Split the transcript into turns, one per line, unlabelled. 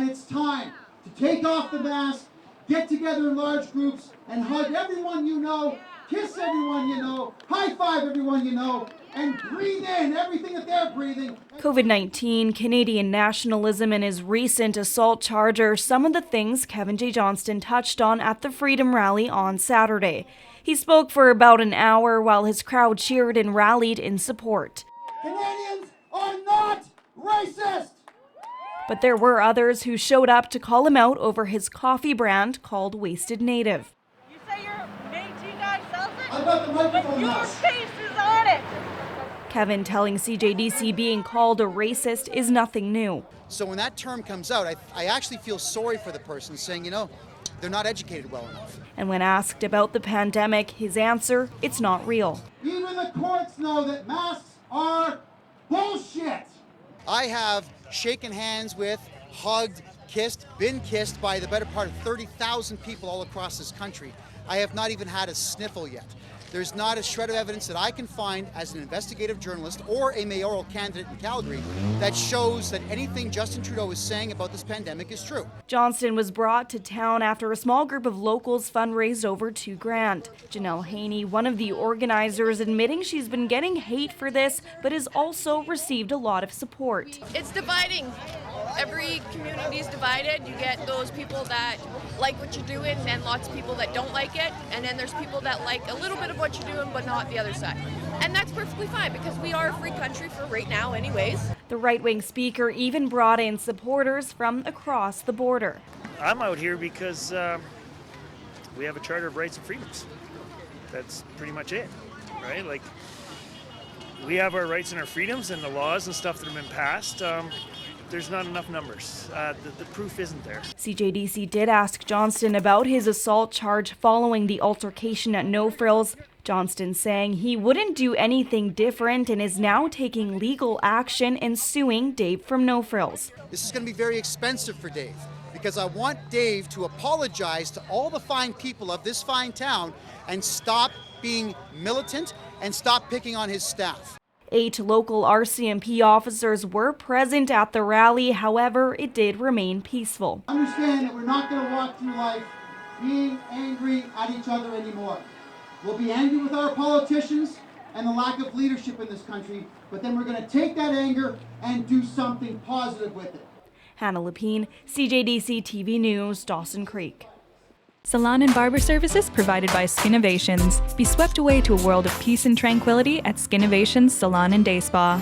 and it's time to take off the mask, get together in large groups, and hug everyone you know, kiss everyone you know, high five everyone you know, and breathe in everything that they're breathing.
COVID-19, Canadian nationalism, and his recent assault charge are some of the things Kevin J. Johnston touched on at the Freedom Rally on Saturday. He spoke for about an hour while his crowd cheered and rallied in support.
Canadians are not racist!
But there were others who showed up to call him out over his coffee brand called Wasted Native.
You say your Métis guy sells it?
I've got the microphone
but your
now.
face is on it!
Kevin telling CJDC being called a racist is nothing new.
So when that term comes out, I actually feel sorry for the person, saying, you know, they're not educated well enough.
And when asked about the pandemic, his answer, it's not real.
Even the courts know that masks are bullshit!
I have shaken hands with, hugged, kissed, been kissed by the better part of 30,000 people all across this country. I have not even had a sniffle yet. There's not a shred of evidence that I can find as an investigative journalist or a mayoral candidate in Calgary that shows that anything Justin Trudeau is saying about this pandemic is true.
Johnston was brought to town after a small group of locals fundraised over $2,000. Janelle Haney, one of the organizers, admitting she's been getting hate for this, but has also received a lot of support.
It's dividing. Every community is divided. You get those people that like what you're doing, and then lots of people that don't like it, and then there's people that like a little bit of what you're doing but not the other side. And that's perfectly fine because we are a free country for right now anyways.
The right-wing speaker even brought in supporters from across the border.
I'm out here because we have a Charter of Rights and Freedoms. That's pretty much it, right? Like, we have our rights and our freedoms and the laws and stuff that have been passed. There's not enough numbers. The proof isn't there.
CJDC did ask Johnston about his assault charge following the altercation at No Frills. Johnston saying he wouldn't do anything different and is now taking legal action and suing Dave from No Frills.
This is going to be very expensive for Dave because I want Dave to apologize to all the fine people of this fine town and stop being militant and stop picking on his staff.
8 local RCMP officers were present at the rally. However, it did remain peaceful.
Understand that we're not going to walk through life being angry at each other anymore. We'll be angry with our politicians and the lack of leadership in this country, but then we're going to take that anger and do something positive with it.
Hannah Lapine, CJDC-TV News, Dawson Creek.
Salon and barber services provided by Skinovations. Be swept away to a world of peace and tranquility at Skinovations Salon and Day Spa.